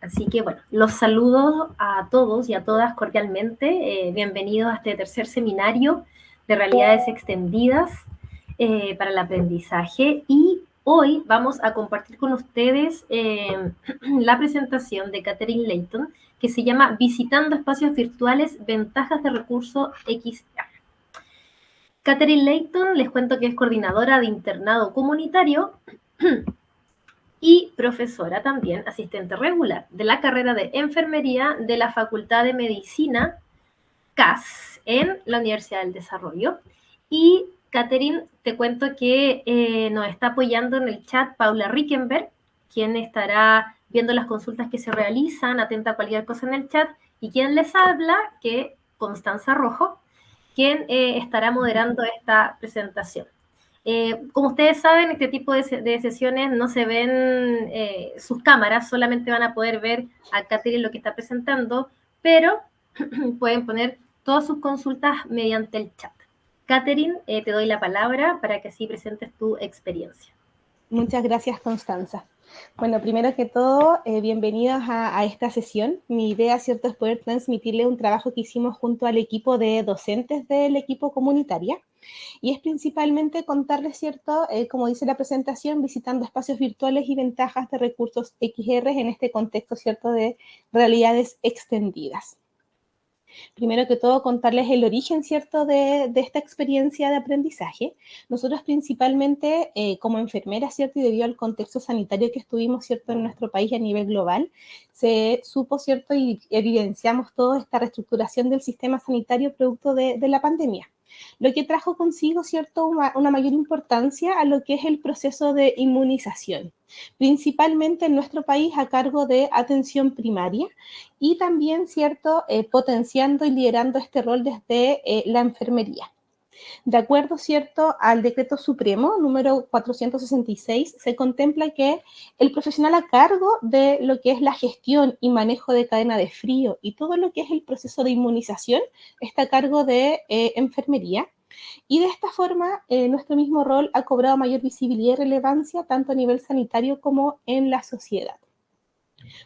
Así que bueno, los saludo a todos y a todas cordialmente. Bienvenidos a este tercer seminario de realidades extendidas para el aprendizaje. Y hoy vamos a compartir con ustedes la presentación de Catherine Layton, que se llama Visitando espacios virtuales, ventajas de recurso XR. Catherine Layton, les cuento que es coordinadora de internado comunitario y profesora también, asistente regular de la carrera de enfermería de la Facultad de Medicina CAS en la Universidad del Desarrollo. Y Catherine, te cuento que nos está apoyando en el chat Paula Rickenberg, quien estará viendo las consultas que se realizan, atenta a cualquier cosa en el chat, y quien les habla, que Constanza Rojo, quien estará moderando esta presentación. Como ustedes saben, este tipo de sesiones no se ven sus cámaras, solamente van a poder ver a Catherine lo que está presentando, pero pueden poner todas sus consultas mediante el chat. Catherine, te doy la palabra para que así presentes tu experiencia. Muchas gracias, Constanza. Bueno, primero que todo, bienvenidos a esta sesión. Mi idea, ¿cierto?, es poder transmitirle un trabajo que hicimos junto al equipo de docentes del equipo comunitaria, y es principalmente contarles, ¿cierto?, como dice la presentación, visitando espacios virtuales y ventajas de recursos XR en este contexto, ¿cierto?, de realidades extendidas. Primero que todo, contarles el origen, ¿cierto?, de esta experiencia de aprendizaje. Nosotros principalmente como enfermeras, ¿cierto?, y debido al contexto sanitario que estuvimos, ¿cierto?, en nuestro país a nivel global, se supo, ¿cierto?, y evidenciamos toda esta reestructuración del sistema sanitario producto de la pandemia, lo que trajo consigo, ¿cierto?, una mayor importancia a lo que es el proceso de inmunización, principalmente en nuestro país a cargo de atención primaria, y también, ¿cierto?, potenciando y liderando este rol desde la enfermería. De acuerdo, ¿cierto?, al Decreto Supremo número 466, se contempla que el profesional a cargo de lo que es la gestión y manejo de cadena de frío y todo lo que es el proceso de inmunización está a cargo de enfermería. Y de esta forma, nuestro mismo rol ha cobrado mayor visibilidad y relevancia tanto a nivel sanitario como en la sociedad.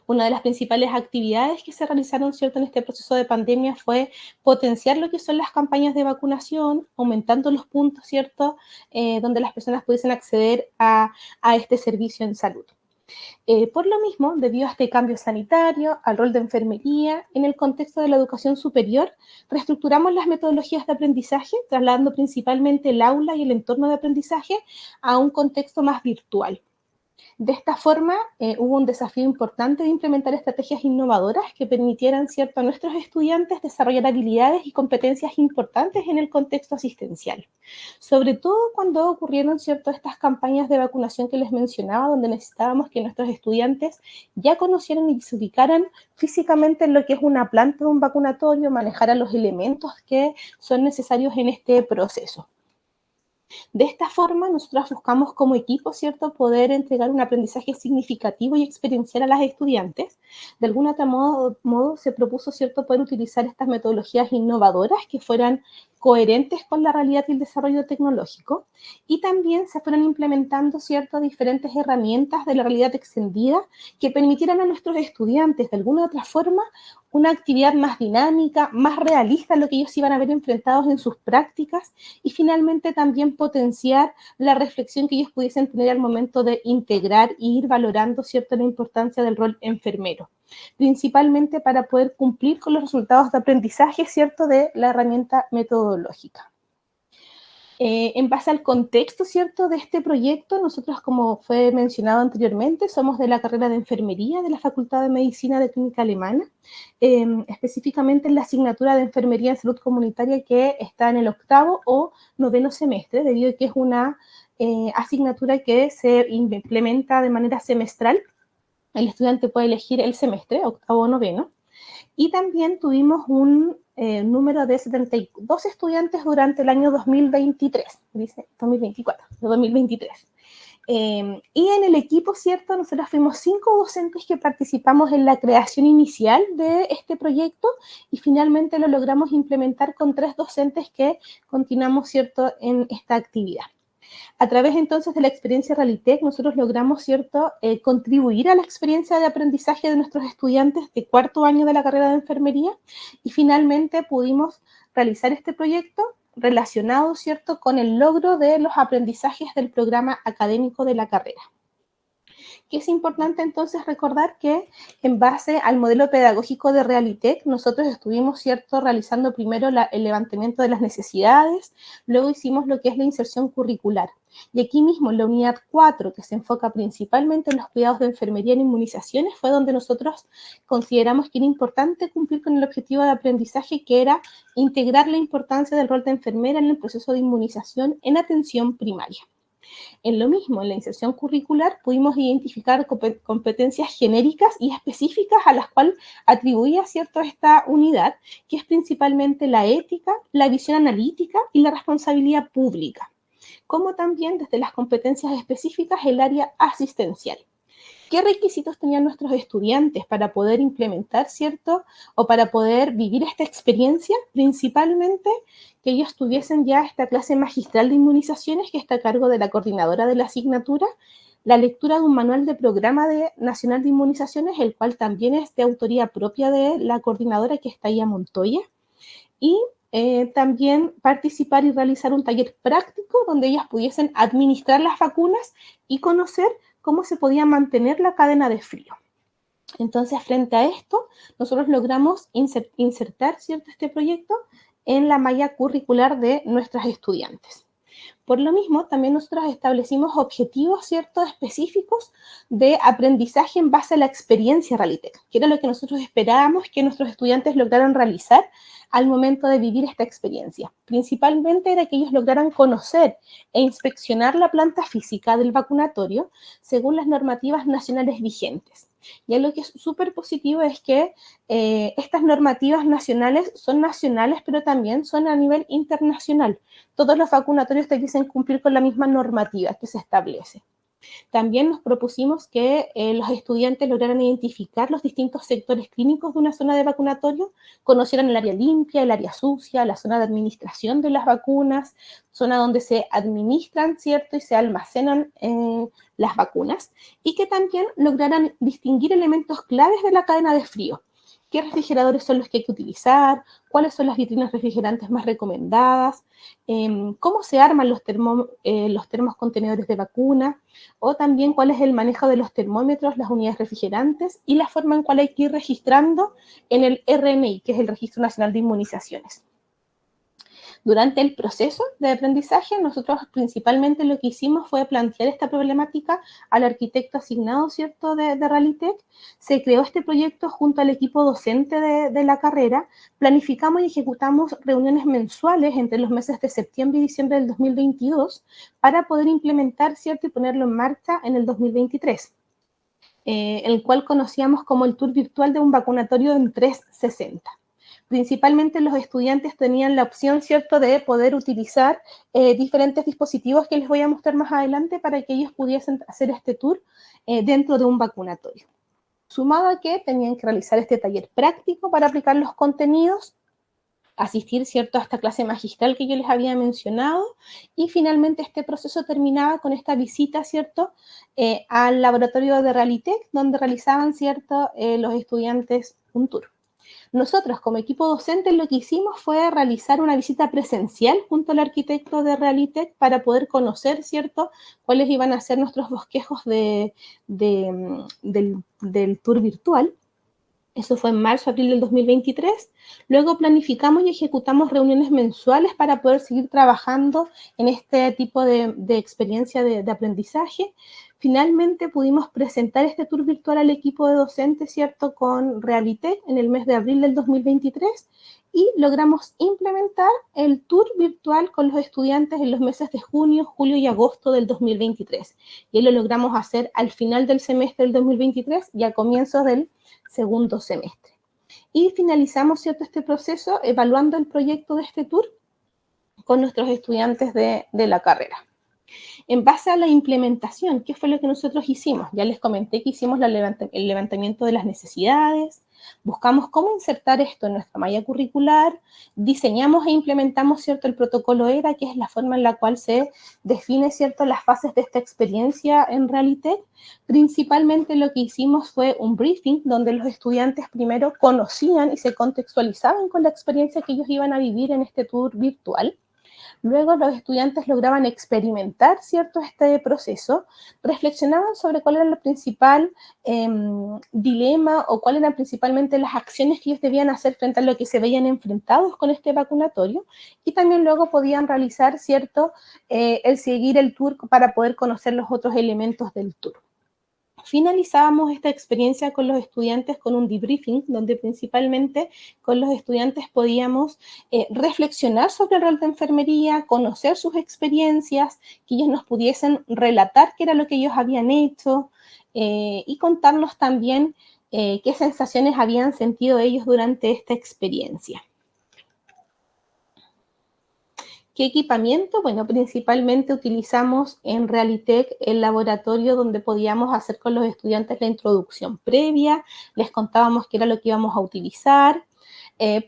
Una de las principales actividades que se realizaron, ¿cierto?, en este proceso de pandemia fue potenciar lo que son las campañas de vacunación, aumentando los puntos, ¿cierto?, donde las personas pudiesen acceder a este servicio en salud. Por lo mismo, debido a este cambio sanitario, al rol de enfermería, en el contexto de la educación superior, reestructuramos las metodologías de aprendizaje, trasladando principalmente el aula y el entorno de aprendizaje a un contexto más virtual. De esta forma, hubo un desafío importante de implementar estrategias innovadoras que permitieran, ¿cierto?, a nuestros estudiantes desarrollar habilidades y competencias importantes en el contexto asistencial. Sobre todo cuando ocurrieron, ¿cierto?, estas campañas de vacunación que les mencionaba, donde necesitábamos que nuestros estudiantes ya conocieran y se ubicaran físicamente en lo que es una planta de un vacunatorio, manejaran los elementos que son necesarios en este proceso. De esta forma, nosotros buscamos como equipo, ¿cierto?, poder entregar un aprendizaje significativo y experiencial a las estudiantes. De algún otro modo se propuso, ¿cierto?, poder utilizar estas metodologías innovadoras que fueran coherentes con la realidad y el desarrollo tecnológico, y también se fueron implementando, ¿cierto?, diferentes herramientas de la realidad extendida que permitieran a nuestros estudiantes, de alguna otra forma, una actividad más dinámica, más realista a lo que ellos iban a ver enfrentados en sus prácticas, y finalmente también potenciar la reflexión que ellos pudiesen tener al momento de integrar e ir valorando, ¿cierto?, la importancia del rol enfermero, principalmente para poder cumplir con los resultados de aprendizaje, ¿cierto?, de la herramienta metodológica. En base al contexto, ¿cierto?, de este proyecto, nosotros, como fue mencionado anteriormente, somos de la carrera de enfermería de la Facultad de Medicina de Clínica Alemana, específicamente en la asignatura de enfermería en salud comunitaria que está en el 8º o 9º semestre, debido a que es una asignatura que se implementa de manera semestral. El estudiante puede elegir el semestre, 8º o 9º, y también tuvimos un número de 72 estudiantes durante el año 2023, dice 2024, 2023. Y en el equipo, ¿cierto?, nosotros fuimos 5 docentes que participamos en la creación inicial de este proyecto, y finalmente lo logramos implementar con 3 docentes que continuamos, ¿cierto?, en esta actividad. A través entonces de la experiencia Realitec, nosotros logramos, ¿cierto?, contribuir a la experiencia de aprendizaje de nuestros estudiantes de cuarto año de la carrera de enfermería y finalmente pudimos realizar este proyecto relacionado, ¿cierto?, con el logro de los aprendizajes del programa académico de la carrera. Que es importante entonces recordar que en base al modelo pedagógico de Realitec, nosotros estuvimos, ¿cierto?, realizando primero el levantamiento de las necesidades, luego hicimos lo que es la inserción curricular. Y aquí mismo, en la unidad 4, que se enfoca principalmente en los cuidados de enfermería en inmunizaciones, fue donde nosotros consideramos que era importante cumplir con el objetivo de aprendizaje, que era integrar la importancia del rol de enfermera en el proceso de inmunización en atención primaria. En lo mismo, en la inserción curricular pudimos identificar competencias genéricas y específicas a las cuales atribuía, ¿cierto?, esta unidad, que es principalmente la ética, la visión analítica y la responsabilidad pública, como también desde las competencias específicas el área asistencial. ¿Qué requisitos tenían nuestros estudiantes para poder implementar, ¿cierto? O para poder vivir esta experiencia? Principalmente que ellos tuviesen ya esta clase magistral de inmunizaciones que está a cargo de la coordinadora de la asignatura, la lectura de un manual de programa nacional de inmunizaciones, el cual también es de autoría propia de la coordinadora, que está ahí a Montoya, y también participar y realizar un taller práctico donde ellas pudiesen administrar las vacunas y conocer cómo se podía mantener la cadena de frío. Entonces, frente a esto, nosotros logramos insertar, ¿cierto?, este proyecto en la malla curricular de nuestras estudiantes. Por lo mismo, también nosotros establecimos objetivos, ¿cierto?, específicos de aprendizaje en base a la experiencia Realitec, que era lo que nosotros esperábamos que nuestros estudiantes lograran realizar al momento de vivir esta experiencia. Principalmente era que ellos lograran conocer e inspeccionar la planta física del vacunatorio según las normativas nacionales vigentes. Y lo que es súper positivo es que estas normativas nacionales son nacionales, pero también son a nivel internacional. Todos los vacunatorios te dicen cumplir con la misma normativa que se establece. También nos propusimos que los estudiantes lograran identificar los distintos sectores clínicos de una zona de vacunatorio, conocieran el área limpia, el área sucia, la zona de administración de las vacunas, zona donde se administran, ¿cierto?, y se almacenan las vacunas, y que también lograran distinguir elementos claves de la cadena de frío. ¿Qué refrigeradores son los que hay que utilizar? ¿Cuáles son las vitrinas refrigerantes más recomendadas? ¿Cómo se arman los termos contenedores de vacuna? O también cuál es el manejo de los termómetros, las unidades refrigerantes y la forma en cual hay que ir registrando en el RNI, que es el Registro Nacional de Inmunizaciones. Durante el proceso de aprendizaje, nosotros principalmente lo que hicimos fue plantear esta problemática al arquitecto asignado, ¿cierto?, de Realitec. Se creó este proyecto junto al equipo docente de la carrera, planificamos y ejecutamos reuniones mensuales entre los meses de septiembre y diciembre del 2022 para poder implementar, ¿cierto?, y ponerlo en marcha en el 2023. El cual conocíamos como el tour virtual de un vacunatorio en 360. Principalmente los estudiantes tenían la opción, ¿cierto?, de poder utilizar diferentes dispositivos que les voy a mostrar más adelante para que ellos pudiesen hacer este tour dentro de un vacunatorio. Sumado a que tenían que realizar este taller práctico para aplicar los contenidos, asistir, ¿cierto?, a esta clase magistral que yo les había mencionado, y finalmente este proceso terminaba con esta visita, ¿cierto?, al laboratorio de Realitec, donde realizaban, ¿cierto?, los estudiantes un tour. Nosotros, como equipo docente, lo que hicimos fue realizar una visita presencial junto al arquitecto de Realitec para poder conocer, ¿cierto?, cuáles iban a ser nuestros bosquejos del tour virtual. Eso fue en marzo, abril del 2023. Luego planificamos y ejecutamos reuniones mensuales para poder seguir trabajando en este tipo de experiencia de aprendizaje. Finalmente pudimos presentar este tour virtual al equipo de docentes, ¿cierto?, con Realitec en el mes de abril del 2023 y logramos implementar el tour virtual con los estudiantes en los meses de junio, julio y agosto del 2023. Y lo logramos hacer al final del semestre del 2023 y a comienzos del segundo semestre. Y finalizamos, ¿cierto?, este proceso evaluando el proyecto de este tour con nuestros estudiantes de la carrera. En base a la implementación, ¿qué fue lo que nosotros hicimos? Ya les comenté que hicimos el levantamiento de las necesidades, buscamos cómo insertar esto en nuestra malla curricular, diseñamos e implementamos, ¿cierto?, el protocolo ERA, que es la forma en la cual se define, ¿cierto?, las fases de esta experiencia en Realitech. Principalmente lo que hicimos fue un briefing donde los estudiantes primero conocían y se contextualizaban con la experiencia que ellos iban a vivir en este tour virtual. Luego los estudiantes lograban experimentar, ¿cierto?, este proceso, reflexionaban sobre cuál era el principal dilema o cuáles eran principalmente las acciones que ellos debían hacer frente a lo que se veían enfrentados con este vacunatorio, y también luego podían realizar, ¿cierto?, el seguir el tour para poder conocer los otros elementos del tour. Finalizábamos esta experiencia con los estudiantes con un debriefing, donde principalmente con los estudiantes podíamos reflexionar sobre el rol de enfermería, conocer sus experiencias, que ellos nos pudiesen relatar qué era lo que ellos habían hecho y contarnos también qué sensaciones habían sentido ellos durante esta experiencia. ¿Qué equipamiento? Bueno, principalmente utilizamos en Realitech el laboratorio donde podíamos hacer con los estudiantes la introducción previa, les contábamos qué era lo que íbamos a utilizar,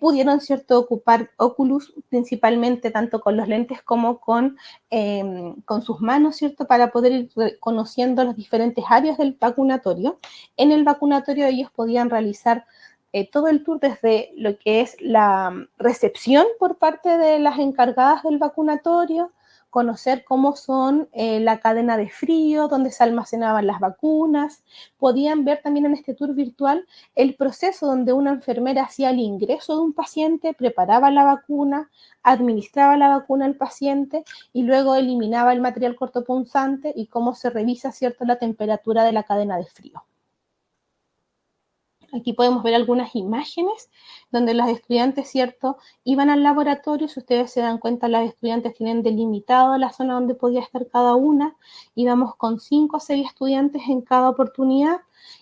pudieron, ¿cierto?, ocupar Oculus principalmente tanto con los lentes como con sus manos, ¿cierto?, para poder ir conociendo las diferentes áreas del vacunatorio. En el vacunatorio ellos podían realizar todo el tour desde lo que es la recepción por parte de las encargadas del vacunatorio, conocer cómo son la cadena de frío, dónde se almacenaban las vacunas. Podían ver también en este tour virtual el proceso donde una enfermera hacía el ingreso de un paciente, preparaba la vacuna, administraba la vacuna al paciente y luego eliminaba el material cortopunzante y cómo se revisa, ¿cierto?, la temperatura de la cadena de frío. Aquí podemos ver algunas imágenes donde los estudiantes, ¿cierto?, iban al laboratorio. Si ustedes se dan cuenta, los estudiantes tienen delimitado la zona donde podía estar cada una. Íbamos con 5 o 6 estudiantes en cada oportunidad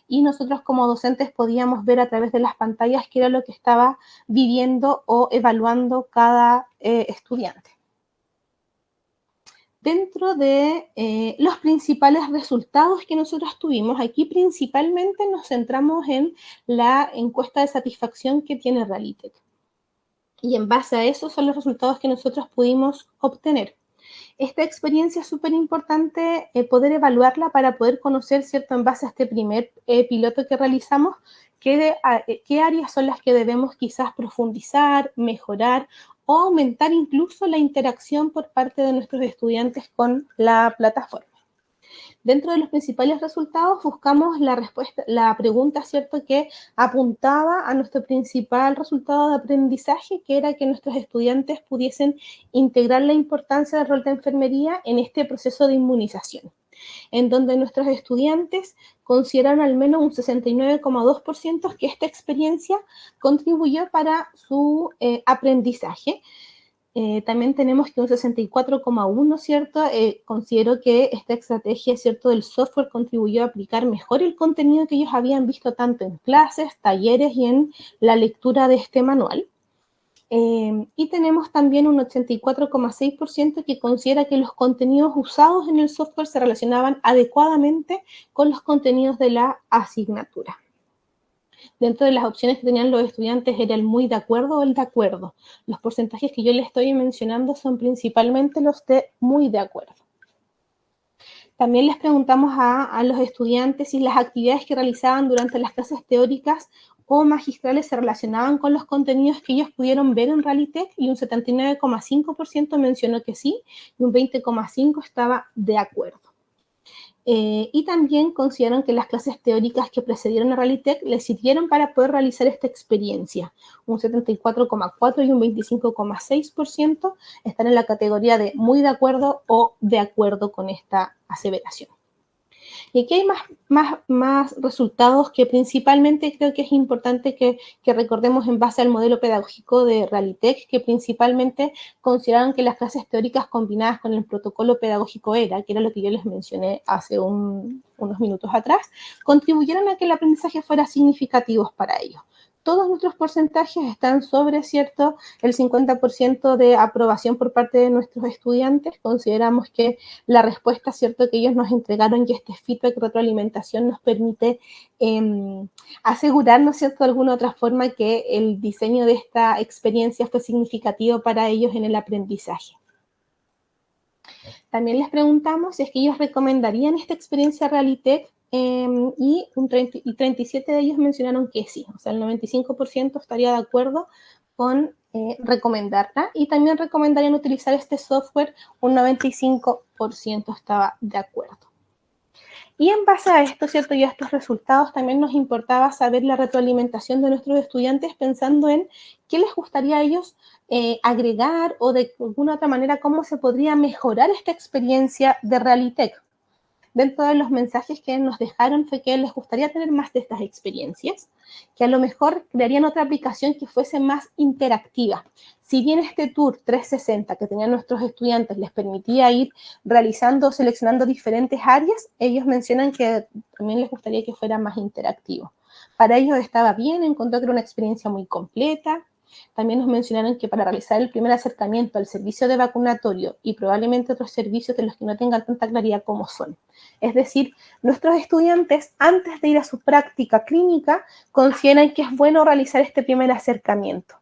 y nosotros como docentes podíamos ver a través de las pantallas qué era lo que estaba viviendo o evaluando cada estudiante. Dentro de los principales resultados que nosotros tuvimos, aquí principalmente nos centramos en la encuesta de satisfacción que tiene Realitech. Y en base a eso son los resultados que nosotros pudimos obtener. Esta experiencia es súper importante poder evaluarla para poder conocer, ¿cierto?, en base a este primer piloto que realizamos, qué áreas son las que debemos quizás profundizar, mejorar o aumentar incluso la interacción por parte de nuestros estudiantes con la plataforma. Dentro de los principales resultados buscamos la respuesta, la pregunta, ¿cierto?, que apuntaba a nuestro principal resultado de aprendizaje, que era que nuestros estudiantes pudiesen integrar la importancia del rol de enfermería en este proceso de inmunización, en donde nuestros estudiantes consideraron al menos un 69,2% que esta experiencia contribuyó para su aprendizaje. También tenemos que un 64,1%, ¿cierto?, considero que esta estrategia, ¿cierto?, del software contribuyó a aplicar mejor el contenido que ellos habían visto tanto en clases, talleres y en la lectura de este manual. Y tenemos también un 84,6% que considera que los contenidos usados en el software se relacionaban adecuadamente con los contenidos de la asignatura. Dentro de las opciones que tenían los estudiantes era el muy de acuerdo o el de acuerdo. Los porcentajes que yo les estoy mencionando son principalmente los de muy de acuerdo. También les preguntamos a los estudiantes si las actividades que realizaban durante las clases teóricas o magistrales se relacionaban con los contenidos que ellos pudieron ver en Realitech, y un 79,5% mencionó que sí, y un 20,5% estaba de acuerdo. Y también consideraron que las clases teóricas que precedieron a Realitech les sirvieron para poder realizar esta experiencia. Un 74,4% y un 25,6% están en la categoría de muy de acuerdo o de acuerdo con esta aseveración. Y aquí hay más resultados que principalmente creo que es importante que recordemos en base al modelo pedagógico de Realitech, que principalmente consideraron que las clases teóricas combinadas con el protocolo pedagógico ERA, que era lo que yo les mencioné hace unos minutos atrás, contribuyeron a que el aprendizaje fuera significativo para ellos. todos nuestros porcentajes están sobre, ¿cierto?, el 50% de aprobación por parte de nuestros estudiantes. Consideramos que la respuesta, ¿cierto?, que ellos nos entregaron y este feedback, retroalimentación, nos permite asegurarnos, ¿cierto?, de alguna otra forma que el diseño de esta experiencia fue significativo para ellos en el aprendizaje. También les preguntamos si es que ellos recomendarían esta experiencia Realitech y 37 de ellos mencionaron que sí, o sea, el 95% estaría de acuerdo con recomendarla, y también recomendarían utilizar este software, un 95% estaba de acuerdo. Y en base a esto, ¿cierto?, y a estos resultados, también nos importaba saber la retroalimentación de nuestros estudiantes, pensando en qué les gustaría a ellos agregar, o de alguna otra manera cómo se podría mejorar esta experiencia de Realitech. Dentro de los mensajes que nos dejaron fue que les gustaría tener más de estas experiencias, que a lo mejor crearían otra aplicación que fuese más interactiva. Si bien este tour 360 que tenían nuestros estudiantes les permitía ir realizando, seleccionando diferentes áreas, ellos mencionan que también les gustaría que fuera más interactivo. Para ellos estaba bien, encontró que era una experiencia muy completa. También nos mencionaron que para realizar el primer acercamiento al servicio de vacunatorio y probablemente otros servicios de los que no tengan tanta claridad como son. Es decir, nuestros estudiantes, antes de ir a su práctica clínica, consideran que es bueno realizar este primer acercamiento.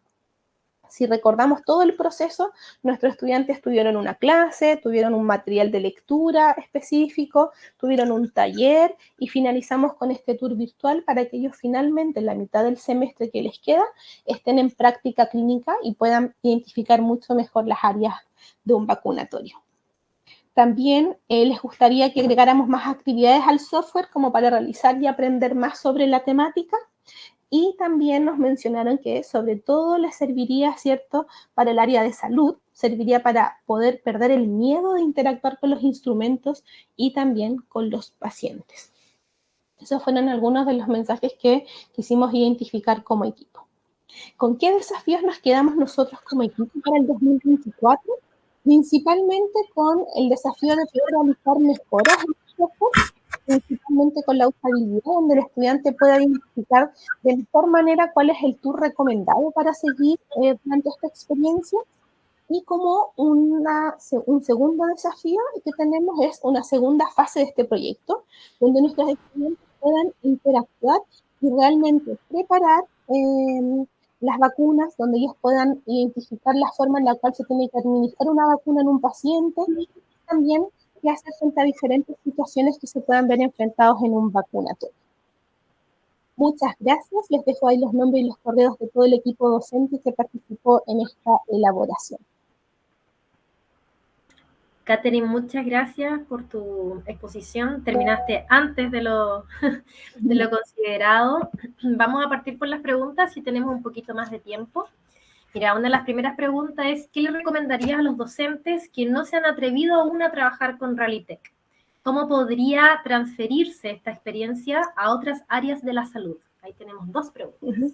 Si recordamos todo el proceso, nuestros estudiantes tuvieron una clase, tuvieron un material de lectura específico, tuvieron un taller y finalizamos con este tour virtual para que ellos finalmente, en la mitad del semestre que les queda, estén en práctica clínica y puedan identificar mucho mejor las áreas de un vacunatorio. También les gustaría que agregáramos más actividades al software como para realizar y aprender más sobre la temática. Y también nos mencionaron que sobre todo les serviría, ¿cierto?, para el área de salud, serviría para poder perder el miedo de interactuar con los instrumentos y también con los pacientes. Esos fueron algunos de los mensajes que quisimos identificar como equipo. ¿Con qué desafíos nos quedamos nosotros como equipo para el 2024? Principalmente con el desafío de poder realizar mejoras en el software, principalmente con la usabilidad, donde el estudiante pueda identificar de mejor manera cuál es el tour recomendado para seguir durante esta experiencia. Y como un segundo desafío que tenemos es una segunda fase de este proyecto, donde nuestros estudiantes puedan interactuar y realmente preparar las vacunas, donde ellos puedan identificar la forma en la cual se tiene que administrar una vacuna en un paciente, y también qué hacer frente a diferentes situaciones que se puedan ver enfrentados en un vacunatorio. Muchas gracias, les dejo ahí los nombres y los correos de todo el equipo docente que participó en esta elaboración. Catherine, muchas gracias por tu exposición. Terminaste antes de lo considerado. Vamos a partir por las preguntas si tenemos un poquito más de tiempo. Mira, una de las primeras preguntas es, ¿qué le recomendarías a los docentes que no se han atrevido aún a trabajar con Realitech? ¿Cómo podría transferirse esta experiencia a otras áreas de la salud? Ahí tenemos dos preguntas.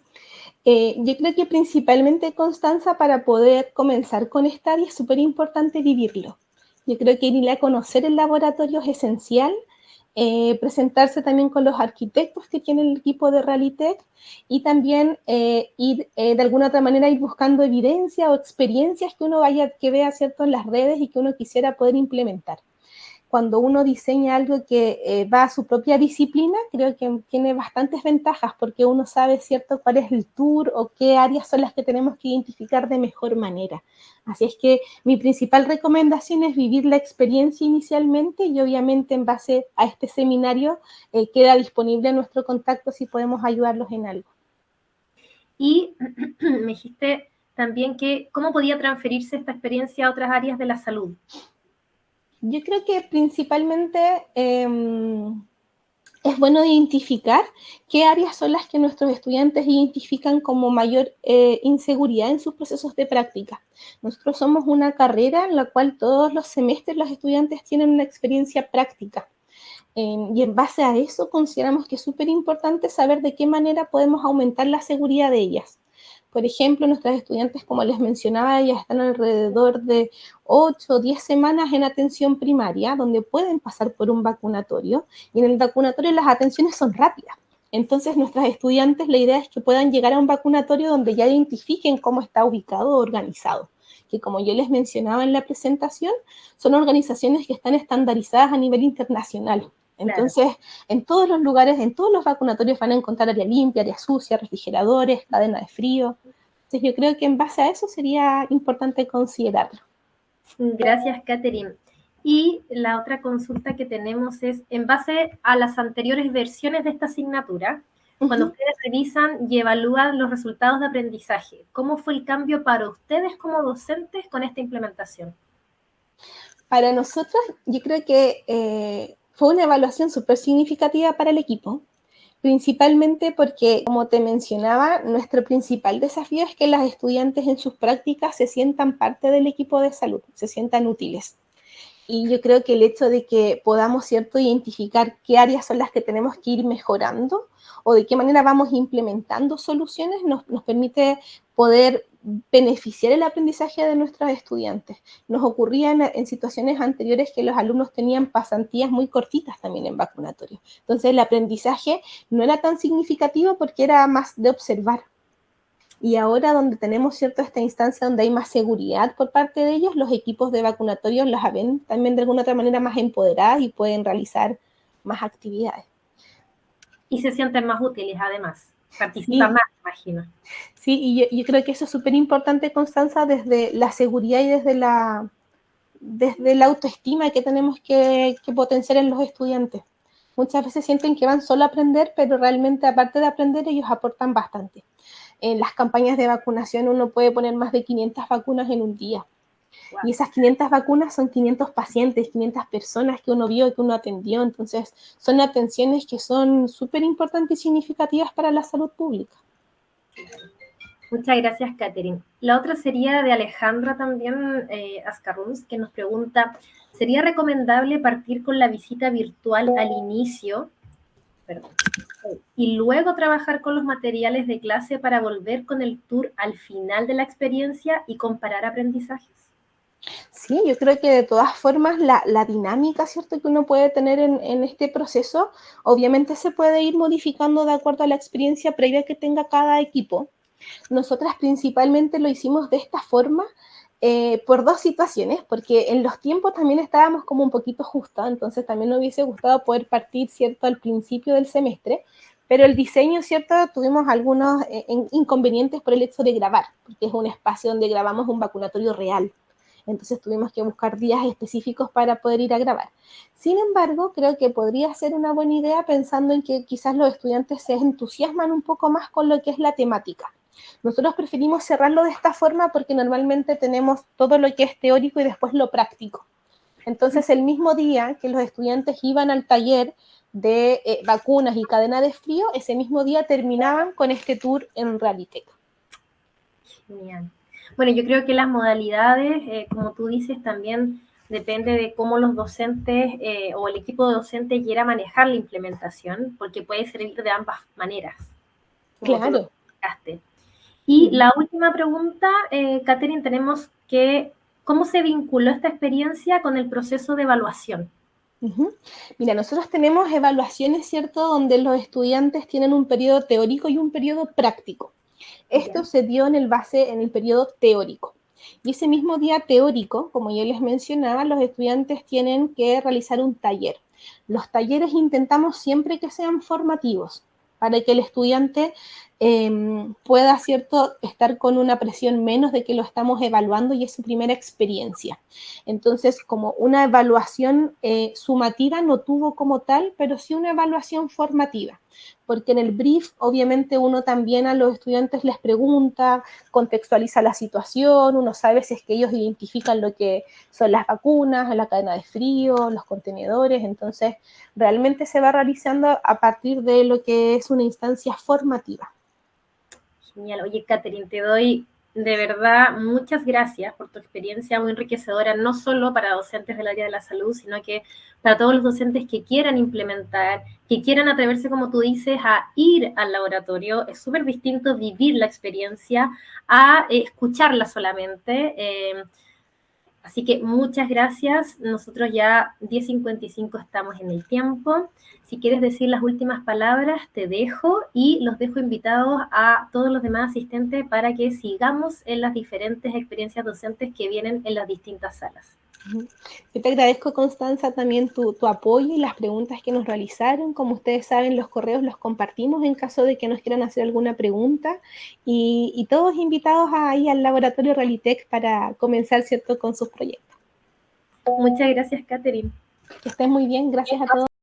Yo creo que principalmente, Constanza, para poder comenzar con esta área es súper importante vivirlo. Yo creo que ir a conocer el laboratorio es esencial, presentarse también con los arquitectos que tiene el equipo de Realitech, y también ir de alguna otra manera ir buscando evidencia o experiencias que uno que vea, ¿cierto?, en las redes y que uno quisiera poder implementar. Cuando uno diseña algo que va a su propia disciplina, creo que tiene bastantes ventajas, porque uno sabe, ¿cierto?, cuál es el tour o qué áreas son las que tenemos que identificar de mejor manera. Así es que mi principal recomendación es vivir la experiencia inicialmente, y obviamente en base a este seminario queda disponible nuestro contacto si podemos ayudarlos en algo. Y me dijiste también que cómo podía transferirse esta experiencia a otras áreas de la salud. Yo creo que principalmente es bueno identificar qué áreas son las que nuestros estudiantes identifican como mayor inseguridad en sus procesos de práctica. Nosotros somos una carrera en la cual todos los semestres los estudiantes tienen una experiencia práctica. Y en base a eso consideramos que es súper importante saber de qué manera podemos aumentar la seguridad de ellas. Por ejemplo, nuestros estudiantes, como les mencionaba, ya están alrededor de 8 o 10 semanas en atención primaria, donde pueden pasar por un vacunatorio, y en el vacunatorio las atenciones son rápidas. Entonces, nuestras estudiantes, la idea es que puedan llegar a un vacunatorio donde ya identifiquen cómo está ubicado o organizado, que como yo les mencionaba en la presentación, son organizaciones que están estandarizadas a nivel internacional. Entonces, claro, en todos los lugares, en todos los vacunatorios van a encontrar área limpia, área sucia, refrigeradores, cadena de frío. Entonces, yo creo que en base a eso sería importante considerarlo. Gracias, Catherine. Y la otra consulta que tenemos es, en base a las anteriores versiones de esta asignatura, cuando ustedes revisan y evalúan los resultados de aprendizaje, ¿cómo fue el cambio para ustedes como docentes con esta implementación? Para nosotros, yo creo que fue una evaluación súper significativa para el equipo, principalmente porque, como te mencionaba, nuestro principal desafío es que las estudiantes en sus prácticas se sientan parte del equipo de salud, se sientan útiles. Y yo creo que el hecho de que podamos, ¿cierto?, identificar qué áreas son las que tenemos que ir mejorando o de qué manera vamos implementando soluciones nos permite poder beneficiar el aprendizaje de nuestros estudiantes. Nos ocurría en situaciones anteriores que los alumnos tenían pasantías muy cortitas también en vacunatorio. Entonces el aprendizaje no era tan significativo porque era más de observar. Y ahora donde tenemos, ¿cierto?, esta instancia donde hay más seguridad por parte de ellos, los equipos de vacunatorios las ven también de alguna otra manera más empoderadas y pueden realizar más actividades. Y se sienten más útiles además, participan más, imagino. Sí, y yo creo que eso es súper importante, Constanza, desde la seguridad y desde la autoestima que tenemos que potenciar en los estudiantes. Muchas veces sienten que van solo a aprender, pero realmente aparte de aprender ellos aportan bastante. En las campañas de vacunación uno puede poner más de 500 vacunas en un día. Wow. Y esas 500 vacunas son 500 pacientes, 500 personas que uno vio, que uno atendió. Entonces, son atenciones que son súper importantes y significativas para la salud pública. Muchas gracias, Catherine. La otra sería de Alejandra también, Ascaruns, que nos pregunta, ¿sería recomendable partir con la visita virtual al inicio? Perdón. Y luego trabajar con los materiales de clase para volver con el tour al final de la experiencia y comparar aprendizajes? Sí, yo creo que de todas formas la dinámica, ¿cierto?, que uno puede tener en este proceso, obviamente se puede ir modificando de acuerdo a la experiencia previa que tenga cada equipo. Nosotras principalmente lo hicimos de esta forma por dos situaciones, porque en los tiempos también estábamos como un poquito justos, entonces también nos hubiese gustado poder partir, ¿cierto?, al principio del semestre, pero el diseño, ¿cierto?, tuvimos algunos inconvenientes por el hecho de grabar, porque es un espacio donde grabamos un vacunatorio real. Entonces tuvimos que buscar días específicos para poder ir a grabar. Sin embargo, creo que podría ser una buena idea pensando en que quizás los estudiantes se entusiasman un poco más con lo que es la temática. Nosotros preferimos cerrarlo de esta forma porque normalmente tenemos todo lo que es teórico y después lo práctico. Entonces, el mismo día que los estudiantes iban al taller de vacunas y cadena de frío, ese mismo día terminaban con este tour en Realitec. Genial. Bueno, yo creo que las modalidades, como tú dices, también depende de cómo los docentes o el equipo de docentes quiera manejar la implementación, porque puede servir de ambas maneras. Claro. Y la última pregunta, Catherine, tenemos que, ¿cómo se vinculó esta experiencia con el proceso de evaluación? Mira, nosotros tenemos evaluaciones, ¿cierto?, donde los estudiantes tienen un periodo teórico y un periodo práctico. Esto se dio en el periodo teórico. Y ese mismo día teórico, como yo les mencionaba, los estudiantes tienen que realizar un taller. Los talleres intentamos siempre que sean formativos, para que el estudiante pueda, ¿cierto?, estar con una presión menos de que lo estamos evaluando y es su primera experiencia. Entonces, como una evaluación sumativa no tuvo como tal, pero sí una evaluación formativa, porque en el brief obviamente uno también a los estudiantes les pregunta, contextualiza la situación, uno sabe si es que ellos identifican lo que son las vacunas, la cadena de frío, los contenedores, entonces realmente se va realizando a partir de lo que es una instancia formativa. Genial. Oye, Catherine, te doy de verdad muchas gracias por tu experiencia muy enriquecedora, no solo para docentes del área de la salud, sino que para todos los docentes que quieran implementar, que quieran atreverse, como tú dices, a ir al laboratorio. Es súper distinto vivir la experiencia a escucharla solamente. Así que muchas gracias. Nosotros ya 10:55 estamos en el tiempo. Si quieres decir las últimas palabras, te dejo y los dejo invitados a todos los demás asistentes para que sigamos en las diferentes experiencias docentes que vienen en las distintas salas. Yo te agradezco, Constanza, también tu apoyo y las preguntas que nos realizaron. Como ustedes saben, los correos los compartimos en caso de que nos quieran hacer alguna pregunta. Y todos invitados ahí al laboratorio Realitech para comenzar, ¿cierto?, con sus proyectos. Muchas gracias, Catherine. Que estén muy bien. Gracias a todos.